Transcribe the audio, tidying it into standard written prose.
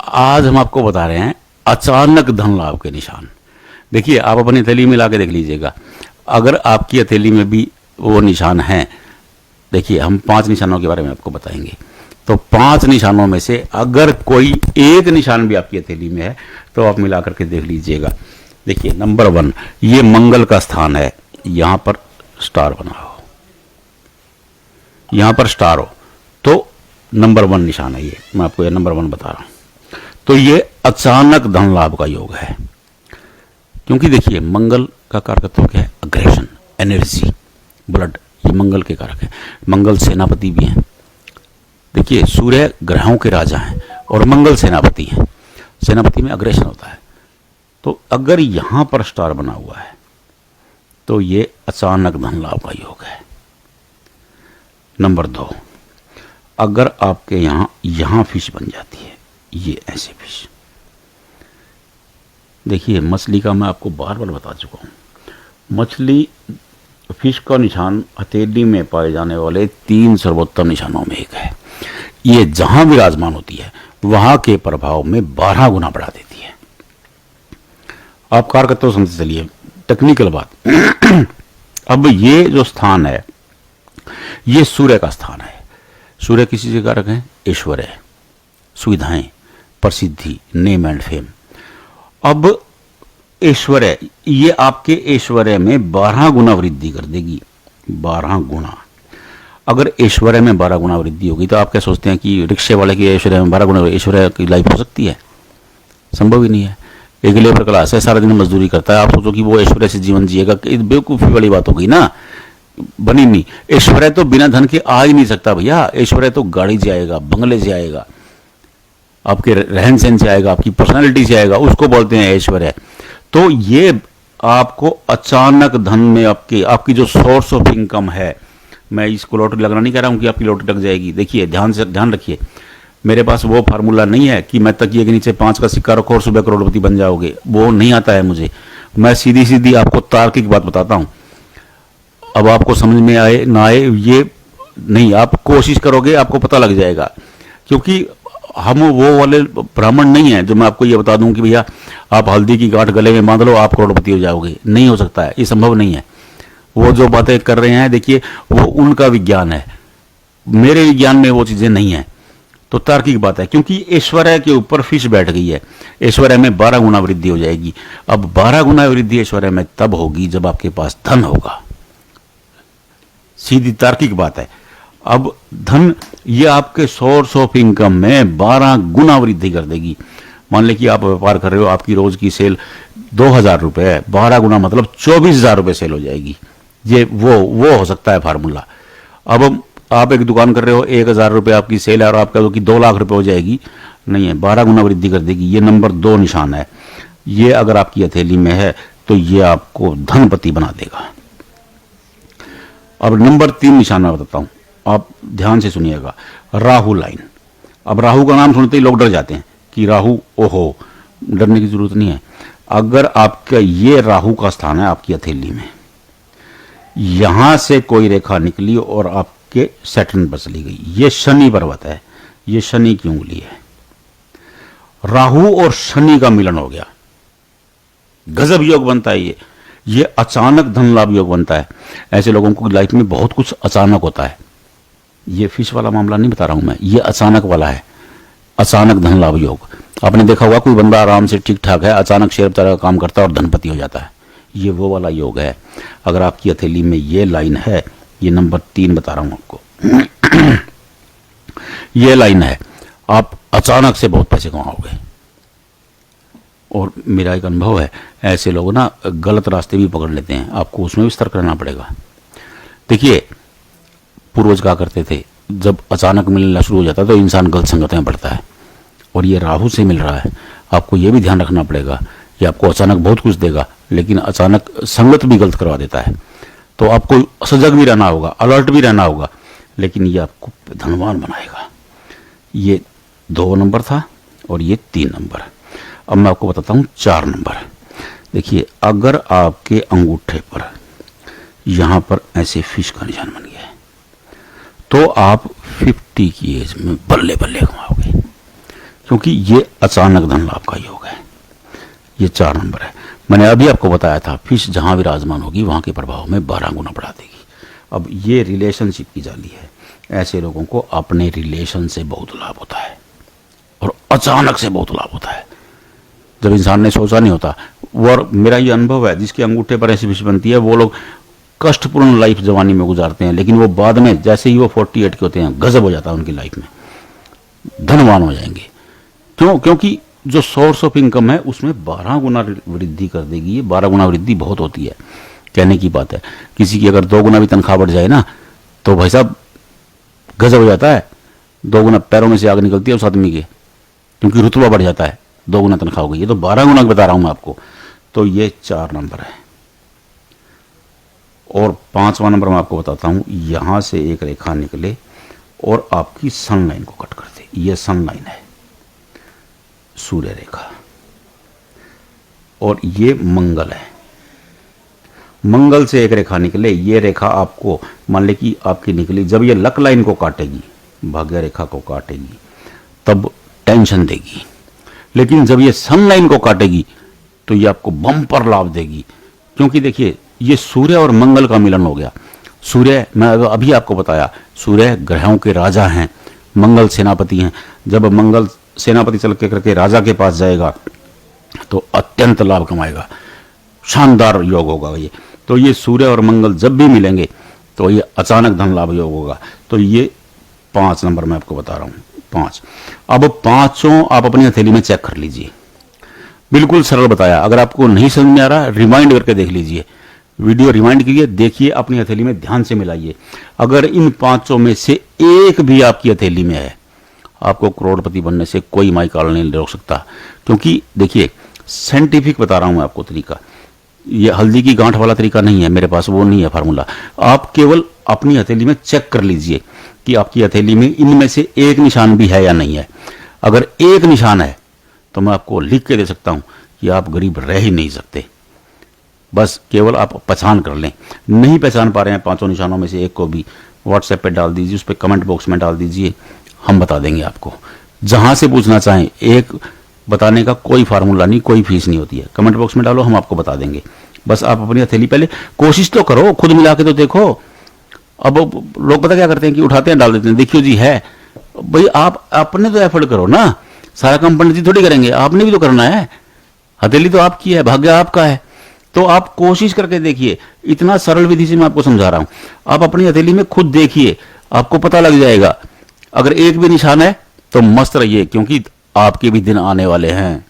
आज हम आपको बता रहे हैं अचानक धन लाभ के निशान। देखिए, आप अपनी हथेली में ला के देख लीजिएगा, अगर आपकी हथेली में भी वो निशान हैं, देखिए हम 5 निशानों के बारे में आपको बताएंगे। तो 5 निशानों में से अगर कोई एक निशान भी आपकी हथेली में है तो आप मिला करके देख लीजिएगा। देखिए, नंबर 1 ये मंगल का स्थान है, यहां पर स्टार बना हो, यहां पर स्टार हो तो नंबर 1 निशान है। ये मैं आपको ये नंबर 1 बता रहा हूं। तो ये अचानक धन लाभ का योग है, क्योंकि देखिए मंगल का कारकत्व क्या है? अग्रेशन, एनर्जी, ब्लड, ये मंगल के कारक है। मंगल सेनापति भी हैं। देखिए, सूर्य ग्रहों के राजा हैं और मंगल सेनापति हैं। सेनापति में अग्रेशन होता है। तो अगर यहां पर स्टार बना हुआ है तो ये अचानक धन लाभ का योग है। नंबर 2, अगर आपके यहां फिश बन जाती है, ये ऐसे फिश, देखिए मछली का मैं आपको बार बार बता चुका हूं। मछली फिश का निशान हथेली में पाए जाने वाले 3 सर्वोत्तम निशानों में एक है। ये जहां विराजमान होती है वहां के प्रभाव में 12 गुना बढ़ा देती है। आप कारकत्व समझते चलिए, टेक्निकल बात। अब ये जो स्थान है ये सूर्य का स्थान है। सूर्य किसी से कारक है? ऐश्वर्य, सुविधाएं, प्रसिद्धि, नेम एंड फेम। अब ऐश्वर्य, ये आपके ऐश्वर्य में 12 गुना वृद्धि कर देगी। 12 गुना। अगर ऐश्वर्य में 12 गुना वृद्धि होगी तो आप क्या सोचते हैं कि रिक्शे वाले की ऐश्वर्य में 12 गुना ऐश्वर्य की लाइफ हो सकती है? संभव ही नहीं है। एक लेबर क्लास है, सारा दिन मजदूरी करता है, आप सोचो कि वो ऐश्वर्य से जीवन जिएगा? बेवकूफी वाली बात होगी ना, बनी नहीं। ऐश्वर्य तो बिना धन के आ ही नहीं सकता भैया। ऐश्वर्य तो गाड़ी से आएगा, बंगले से आएगा, आपके रहन सहन से आएगा, आपकी पर्सनालिटी से आएगा, उसको बोलते हैं ऐश्वर्य। तो ये आपको अचानक धन में आपकी जो सोर्स ऑफ इनकम है, मैं इसको लॉटरी लगना नहीं कह रहा हूं कि आपकी लॉटरी लग जाएगी। देखिए, ध्यान रखिए, मेरे पास वो फार्मूला नहीं है कि मैं तकिए के नीचे 5 का सिक्का रखो और सुबह करोड़पति बन जाओगे। वो नहीं आता है मुझे। मैं सीधी सीधी आपको तार्किक बात बताता हूं। अब आपको समझ में आए ना आए ये नहीं, आप कोशिश करोगे आपको पता लग जाएगा। क्योंकि हम वो वाले ब्राह्मण नहीं है जो मैं आपको ये बता दूं कि भैया आप हल्दी की गांठ गले में बांध लो आप करोड़पति हो जाओगे। नहीं हो सकता है, ये संभव नहीं है। वो जो बातें कर रहे हैं, देखिए वो उनका विज्ञान है, मेरे विज्ञान में वो चीजें नहीं है। तो तार्किक बात है, क्योंकि ऐश्वर्य के ऊपर फिश बैठ गई है। ऐश्वर्य में 12 गुना वृद्धि हो जाएगी। अब 12 गुना वृद्धि ऐश्वर्य में तब होगी जब आपके पास धन होगा। सीधी तार्किक बात है। अब धन ये आपके सोर्स ऑफ इनकम में 12 गुना वृद्धि कर देगी। मान ले कि आप व्यापार कर रहे हो, आपकी रोज की सेल 2000 रुपए है, 12 गुना मतलब 24,000 रुपए सेल हो जाएगी। ये वो हो सकता है फार्मूला। अब आप एक दुकान कर रहे हो, 1000 रुपए आपकी सेल है और आप कह दो कि 2 लाख रुपए हो जाएगी, नहीं है, 12 गुना वृद्धि कर देगी। ये नंबर 2 निशान है। ये अगर आपकी हथेली में है तो ये आपको धनपति बना देगा। अब नंबर 3 निशान मैं बताता हूं, आप ध्यान से सुनिएगा। राहु लाइन। अब राहु का नाम सुनते ही लोग डर जाते हैं कि राहु, ओहो, डरने की जरूरत नहीं है। अगर आपका ये राहु का स्थान है आपकी हथेली में, यहां से कोई रेखा निकली और आपके सैटर्न पर चली गई, ये शनि पर्वत है, ये शनि की उंगली है। राहु और शनि का मिलन हो गया, गजब योग बनता है। ये अचानक धन लाभ योग बनता है। ऐसे लोगों को लाइफ में बहुत कुछ अचानक होता है। ये फिश वाला मामला नहीं बता रहा हूं मैं, ये अचानक वाला है, अचानक धन लाभ योग। आपने देखा होगा कोई बंदा आराम से ठीक ठाक है, अचानक शेयर बाजार का काम करता है और धनपति हो जाता है। ये वो वाला योग है। अगर आपकी हथेली में ये लाइन है, ये नंबर 3 बता रहा हूं आपको, ये लाइन है, आप अचानक से बहुत पैसे कमाओगे। और मेरा एक अनुभव है, ऐसे लोग ना गलत रास्ते भी पकड़ लेते हैं, आपको उसमें भी सतर्क रहना पड़ेगा। देखिए, पूर्वज कहा करते थे जब अचानक मिलना शुरू हो जाता है तो इंसान गलत संगत में पड़ता है, और ये राहु से मिल रहा है। आपको ये भी ध्यान रखना पड़ेगा, ये आपको अचानक बहुत कुछ देगा लेकिन अचानक संगत भी गलत करवा देता है। तो आपको सजग भी रहना होगा, अलर्ट भी रहना होगा, लेकिन ये आपको धनवान बनाएगा। ये 2 नंबर था और ये 3 नंबर। अब मैं आपको बताता हूं 4 नंबर। देखिए, अगर आपके अंगूठे पर यहां पर ऐसे फिश का निशान बन गया है तो आप 50 की एज में बल्ले बल्ले कमाओगे। क्योंकि ये अचानक धन लाभ का योग है। ये 4 नंबर है। मैंने अभी आपको बताया था, फिश जहां विराजमान होगी वहां के प्रभाव में 12 गुना बढ़ा देगी। अब ये रिलेशनशिप की जाली है। ऐसे लोगों को अपने रिलेशन से बहुत लाभ होता है और अचानक से बहुत लाभ होता है, जब इंसान ने सोचा नहीं होता। और मेरा ये अनुभव है, जिसके अंगूठे पर ऐसी फिश बनती है वो लोग कष्टपूर्ण लाइफ जवानी में गुजारते हैं, लेकिन वो बाद में जैसे ही वो 48 के होते हैं, गजब हो जाता है उनकी लाइफ में, धनवान हो जाएंगे। क्यों? क्योंकि जो सोर्स ऑफ इनकम है उसमें 12 गुना वृद्धि कर देगी। ये 12 गुना वृद्धि बहुत होती है, कहने की बात है। किसी की अगर 2 गुना भी तनख्वाह बढ़ जाए ना, तो भाई साहब गजब हो जाता है। 2 गुना पैरों में से आग निकलती है उस आदमी के, क्योंकि रुतबा बढ़ जाता है। 2 गुना तनख्वाह हो गई, ये तो 12 गुना बता रहा हूं मैं आपको। तो ये 4 नंबर है। और 5वां नंबर मैं आपको बताता हूं, यहां से एक रेखा निकले और आपकी सन लाइन को कट कर दे। ये सन लाइन है, सूर्य रेखा, और ये मंगल है। मंगल से एक रेखा निकले, ये रेखा आपको मान ले कि आपकी निकली, जब ये लक लाइन को काटेगी, भाग्य रेखा को काटेगी, तब टेंशन देगी। लेकिन जब ये सन लाइन को काटेगी तो ये आपको बम्पर लाभ देगी। क्योंकि देखिए, ये सूर्य और मंगल का मिलन हो गया। सूर्य, मैं अभी आपको बताया, सूर्य ग्रहों के राजा हैं, मंगल सेनापति हैं। जब मंगल सेनापति चल के करके राजा के पास जाएगा तो अत्यंत लाभ कमाएगा, शानदार योग होगा ये। तो ये सूर्य और मंगल जब भी मिलेंगे तो ये अचानक धन लाभ योग होगा। तो ये 5 नंबर मैं आपको बता रहा हूं, 5। अब 5 आप अपनी हथेली में चेक कर लीजिए, बिल्कुल सरल बताया। अगर आपको नहीं समझ में आ रहा, रिमाइंड करके देख लीजिए, वीडियो रिमाइंड कीजिए, देखिए, अपनी हथेली में ध्यान से मिलाइए। अगर इन 5 में से एक भी आपकी हथेली में है, आपको करोड़पति बनने से कोई माई काल नहीं रोक सकता। क्योंकि देखिए, साइंटिफिक बता रहा हूं मैं आपको तरीका, ये हल्दी की गांठ वाला तरीका नहीं है मेरे पास, वो नहीं है फार्मूला। आप केवल अपनी हथेली में चेक कर लीजिए कि आपकी हथेली में इनमें से एक निशान भी है या नहीं है। अगर एक निशान है तो मैं आपको लिख के दे सकता हूं कि आप गरीब रह ही नहीं सकते। बस केवल आप पहचान कर लें। नहीं पहचान पा रहे हैं 5 निशानों में से एक को भी, व्हाट्सएप पे डाल दीजिए, उस पर कमेंट बॉक्स में डाल दीजिए, हम बता देंगे आपको। जहां से पूछना चाहें, एक बताने का कोई फार्मूला नहीं, कोई फीस नहीं होती है। कमेंट बॉक्स में डालो, हम आपको बता देंगे। बस आप अपनी हथेली पहले कोशिश तो करो, खुद मिला के तो देखो। अब लोग पता क्या करते हैं कि उठाते हैं, डाल देते हैं, देखियो जी है। भाई आप अपने तो एफर्ट करो ना, सारा काम पंडित जी थोड़ी करेंगे, आपने भी तो करना है। हथेली तो आपकी है, भाग्य आपका है। तो आप कोशिश करके देखिए, इतना सरल विधि से मैं आपको समझा रहा हूं। आप अपनी हथेली में खुद देखिए, आपको पता लग जाएगा। अगर एक भी निशान है तो मस्त रहिए, क्योंकि आपके भी दिन आने वाले हैं।